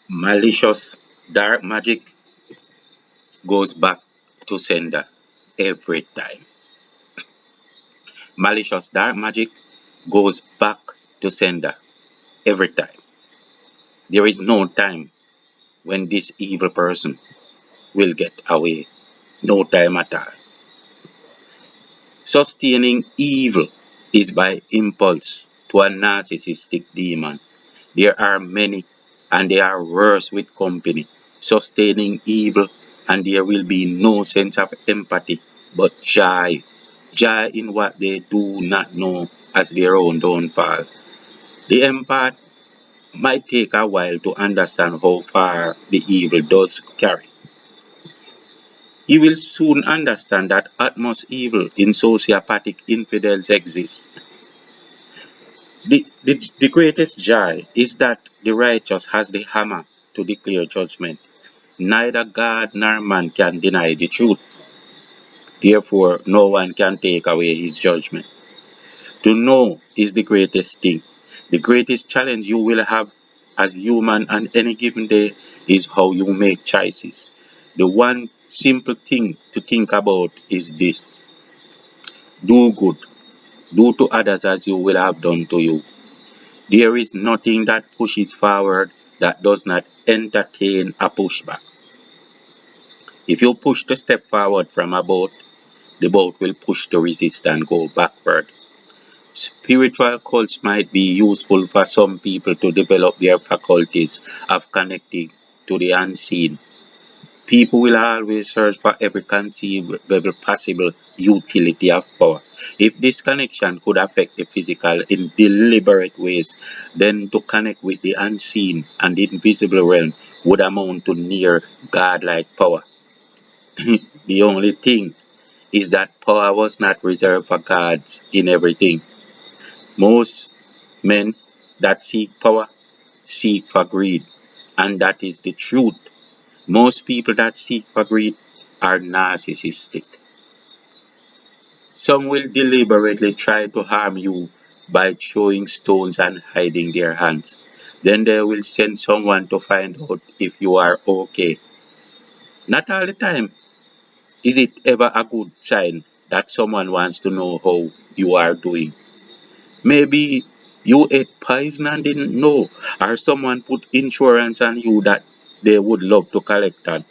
Malicious dark magic goes back to sender every time. Malicious dark magic goes back to sender every time. There is no time when this evil person will get away. No time at all. Sustaining evil is by impulse to a narcissistic demon. There are many, and they are worse with company. Sustaining evil, and there will be no sense of empathy, but joy. Joy in what they do not know as their own downfall. The empath might take a while to understand how far the evil does carry. He will soon understand that utmost evil in sociopathic infidels exists. The greatest joy is that the righteous has the hammer to declare judgment. Neither God nor man can deny the truth. Therefore, no one can take away his judgment. To know is the greatest thing. The greatest challenge you will have as human on any given day is how you make choices. The one simple thing to think about is this: do good, do to others as you will have done to you. There is nothing that pushes forward that does not entertain a pushback. If you push to step forward from a boat, the boat will push to resist and go backward. Spiritual cults might be useful for some people to develop their faculties of connecting to the unseen. People will always search for every conceivable possible utility of power. If this connection could affect the physical in deliberate ways, then to connect with the unseen and the invisible realm would amount to near godlike power. The only thing is that power was not reserved for gods in everything. Most men that seek power seek for greed, and that is the truth. Most people that seek for greed are narcissistic. Some will deliberately try to harm you by throwing stones and hiding their hands. Then they will send someone to find out if you are okay. Not all the time is it ever a good sign that someone wants to know how you are doing. Maybe you ate poison and didn't know, or someone put insurance on you that they would love to collect on.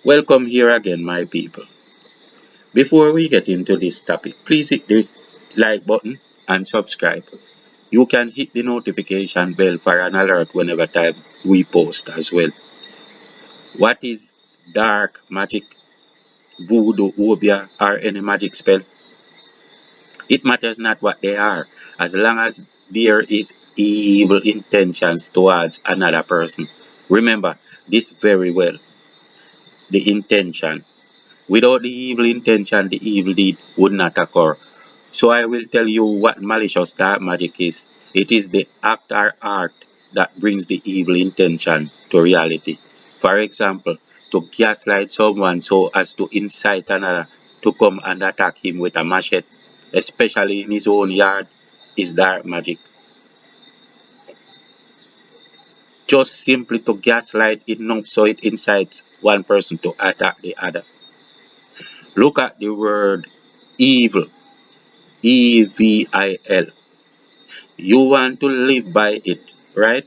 Welcome here again, my people. Before we get into this topic, please hit the like button and subscribe. You can hit the notification bell for an alert whenever time we post as well. What is dark magic, voodoo, obia, or any magic spell? It matters not what they are, as long as there is evil intentions towards another person. Remember this very well, the intention. Without the evil intention, the evil deed would not occur. So I will tell you what malicious dark magic is. It is the act or art that brings the evil intention to reality. For example, to gaslight someone so as to incite another to come and attack him with a machete, especially in his own yard, is dark magic. Just simply to gaslight enough so it incites one person to attack the other. Look at the word evil, evil. You want to live by it, right?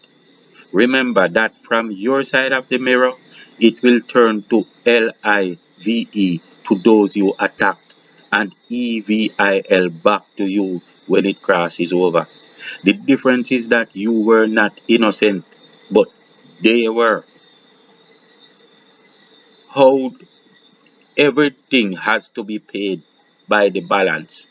Remember that from your side of the mirror, it will turn to live to those you attacked, and evil back to you when it crosses over. The difference is that you were not innocent, but they were. How everything has to be paid by the balance.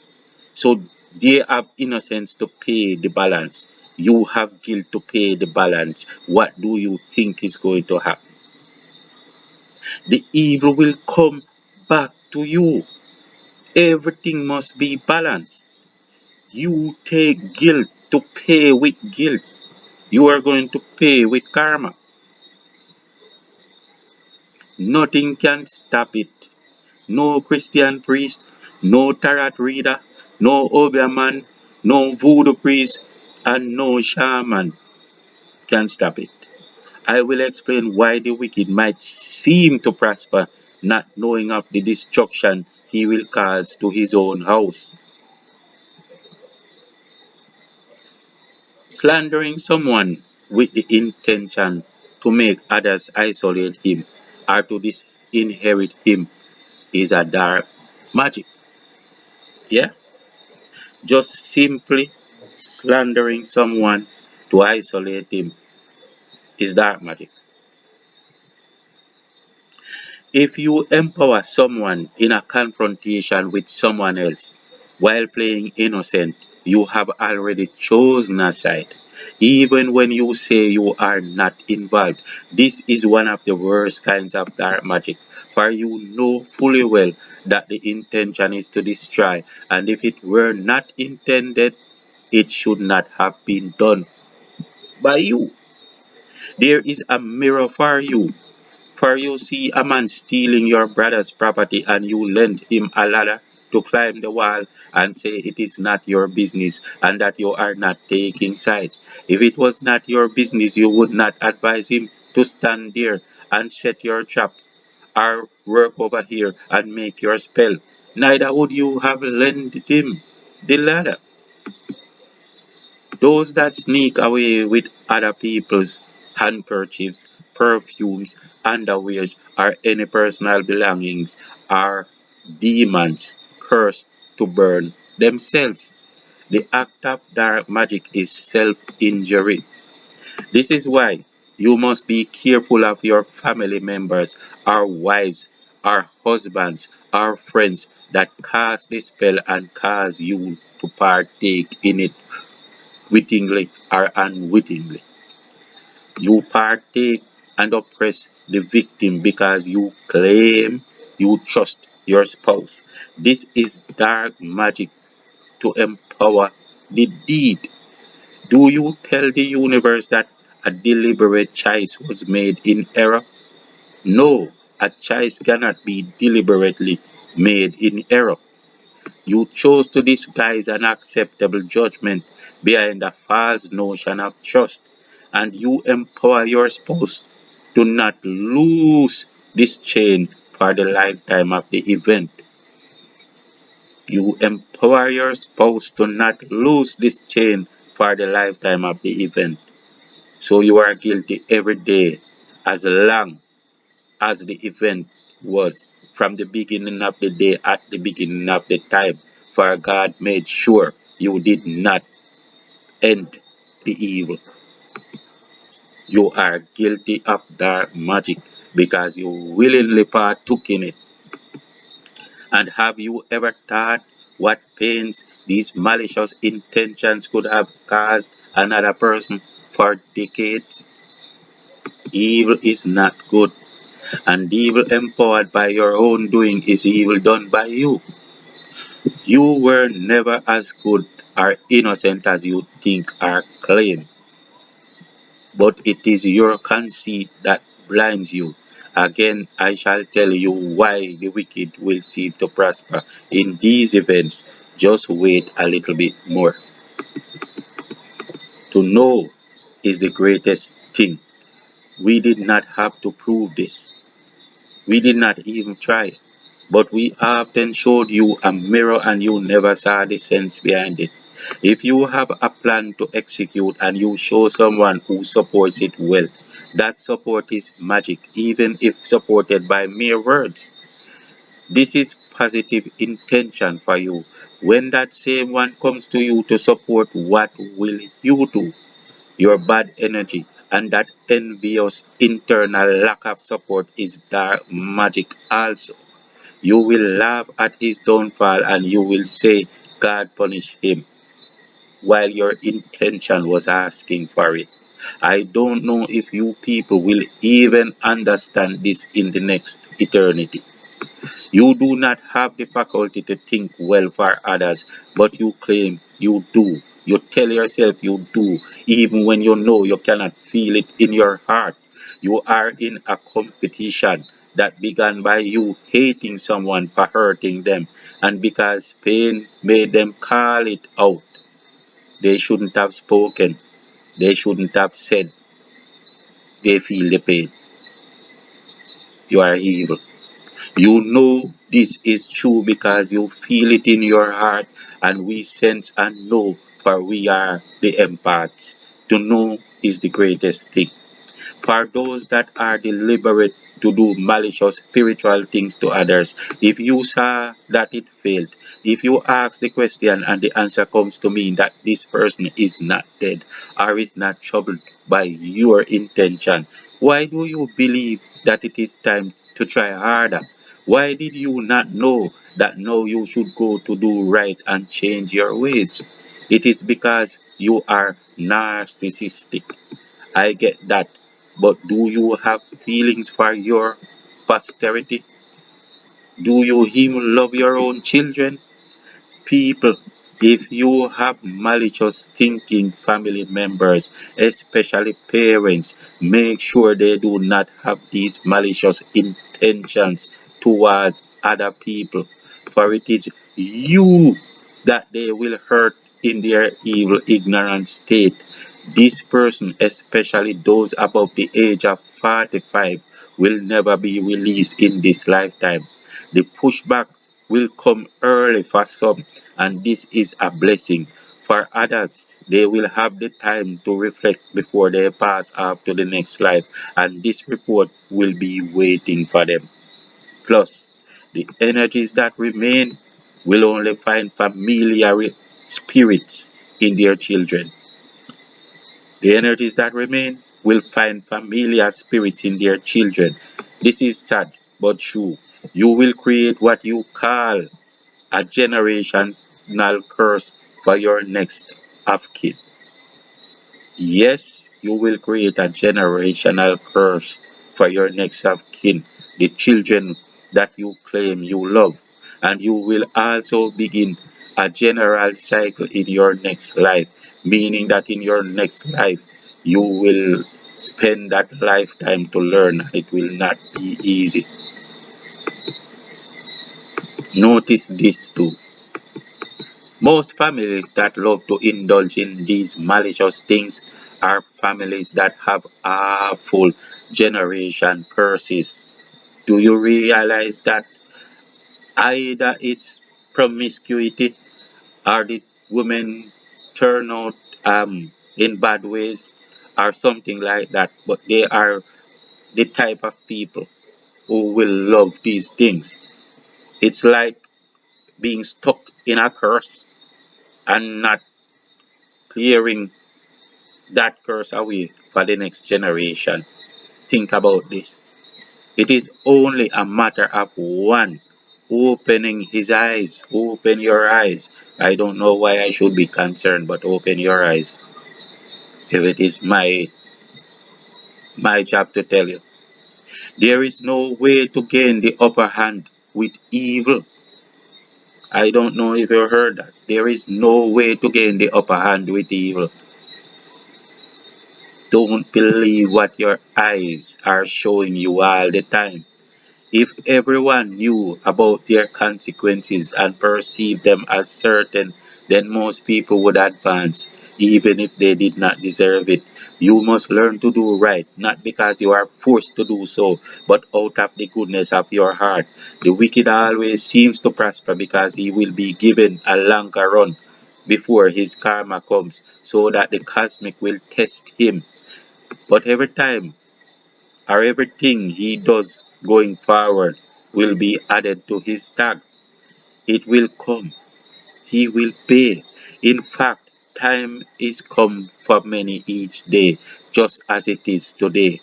So they have innocence to pay the balance. You have guilt to pay the balance. What do you think is going to happen? The evil will come back to you. Everything must be balanced. You take guilt to pay with guilt. You are going to pay with karma. Nothing can stop it. No Christian priest, no tarot reader, no Obeah man, no voodoo priest, and no shaman can stop it. I will explain why the wicked might seem to prosper, not knowing of the destruction he will cause to his own house. Slandering someone with the intention to make others isolate him or to disinherit him is a dark magic. Yeah, just simply slandering someone to isolate him is dark magic. If you empower someone in a confrontation with someone else while playing innocent, you have already chosen a side. Even when you say you are not involved, this is one of the worst kinds of dark magic, for you know fully well that the intention is to destroy, and if it were not intended, it should not have been done by you. There is a mirror for you. For you see a man stealing your brother's property and you lend him a ladder to climb the wall and say it is not your business and that you are not taking sides. If it was not your business, you would not advise him to stand there and set your trap or work over here and make your spell. Neither would you have lent him the ladder. Those that sneak away with other people's handkerchiefs, perfumes, underwears, or any personal belongings are demons cursed to burn themselves. The act of dark magic is self-injury. This is why you must be careful of your family members, our wives, our husbands, our friends that cast the spell and cause you to partake in it wittingly or unwittingly. You partake and oppress the victim because you claim you trust your spouse. This is dark magic to empower the deed. Do you tell the universe that a deliberate choice was made in error? No, a choice cannot be deliberately made in error. You chose to disguise an acceptable judgment behind a false notion of trust, and you empower your spouse to not lose this chain for the lifetime of the event. You empower your spouse to not lose this chain for the lifetime of the event. So you are guilty every day as long as the event was from the beginning of the day at the beginning of the time, for God made sure you did not end the evil. You are guilty of dark magic because you willingly partook in it. And have you ever thought what pains these malicious intentions could have caused another person for decades? Evil is not good, and evil empowered by your own doing is evil done by you. You were never as good or innocent as you think or claim, but it is your conceit that blinds you. Again, I shall tell you why the wicked will seem to prosper in these events. Just wait a little bit more. To know is the greatest thing. We did not have to prove this. We did not even try. But we often showed you a mirror and you never saw the sense behind it. If you have a plan to execute and you show someone who supports it well, that support is magic, even if supported by mere words. This is positive intention for you. When that same one comes to you to support, what will you do? Your bad energy and that envious internal lack of support is dark magic also. You will laugh at his downfall and you will say, God punish him, while your intention was asking for it. I don't know if you people will even understand this in the next eternity. You do not have the faculty to think well for others, but you claim you do. You tell yourself you do, even when you know you cannot feel it in your heart. You are in a competition that began by you hating someone for hurting them, and because pain made them call it out. They shouldn't have spoken. They shouldn't have said they feel the pain. You are evil. You know this is true because you feel it in your heart, and we sense and know, for we are the empaths. To know is the greatest thing. For those that are deliberate to do malicious spiritual things to others, if you saw that it failed, if you ask the question and the answer comes to mean that this person is not dead or is not troubled by your intention, why do you believe that it is time to try harder? Why did you not know that now you should go to do right and change your ways? It is because you are narcissistic. I get that. But do you have feelings for your posterity? Do you even love your own children? People, if you have malicious thinking family members, especially parents, make sure they do not have these malicious intentions towards other people. For it is you that they will hurt in their evil, ignorant state. This person, especially those above the age of 45, will never be released in this lifetime. The pushback will come early for some, and this is a blessing. For others, they will have the time to reflect before they pass off to the next life, and this report will be waiting for them. Plus, the energies that remain will only find familiar spirits in their children. The energies that remain will find familiar spirits in their children. This is sad but true. You will create what you call a generational curse for your next of kin. Yes, you will create a generational curse for your next of kin, the children that you claim you love. And you will also begin a general cycle in your next life, meaning that in your next life, you will spend that lifetime to learn. It will not be easy. Notice this too. Most families that love to indulge in these malicious things are families that have awful generation curses. Do you realize that either it's promiscuity or the women turn out in bad ways or something like that, but they are the type of people who will love these things. It's like being stuck in a curse and not clearing that curse away for the next generation. Think about this. It is only a matter of one opening his eyes. Open your eyes. I don't know why I should be concerned, but open your eyes. If it is my job to tell you. There is no way to gain the upper hand with evil. I don't know if you heard that. There is no way to gain the upper hand with evil. Don't believe what your eyes are showing you all the time. If everyone knew about their consequences and perceived them as certain, then most people would advance, even if they did not deserve it. You must learn to do right, not because you are forced to do so, but out of the goodness of your heart. The wicked always seems to prosper because he will be given a longer run before his karma comes, so that the cosmic will test him. But every time or everything he does going forward will be added to his tag. It will come. He will pay. In fact, time is come for many each day, just as it is today.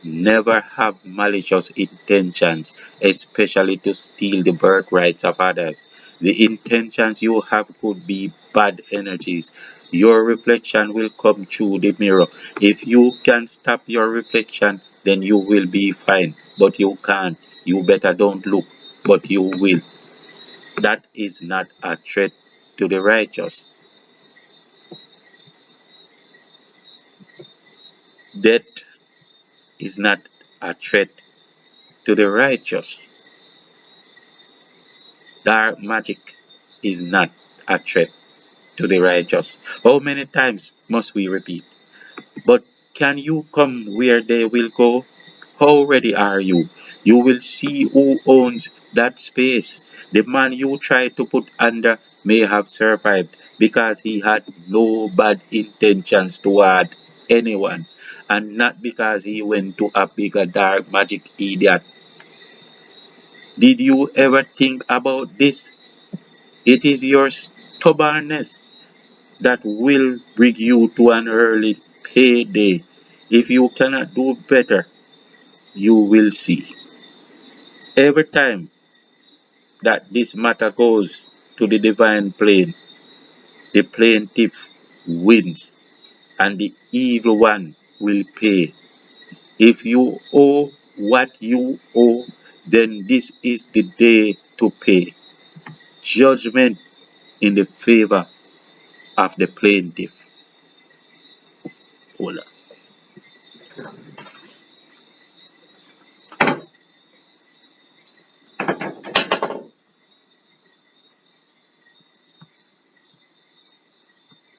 Never have malicious intentions, especially to steal the birthrights of others. The intentions you have could be bad energies. Your reflection will come through the mirror. If you can stop your reflection, then you will be fine. But you can't. You better don't look, but you will. That is not a threat to the righteous. Death is not a threat to the righteous. Dark magic is not a threat to the righteous. How many times must we repeat? But can you come where they will go? How ready are you? You will see who owns that space. The man you tried to put under may have survived because he had no bad intentions toward anyone, and not because he went to a bigger dark magic idiot. Did you ever think about this? It is your stubbornness that will bring you to an early payday. If you cannot do better, you will see. Every time that this matter goes to the divine plane, the plaintiff wins and the evil one will pay. If you owe what you owe, then this is the day to pay. Judgment in the favor of the plaintiff. Hola.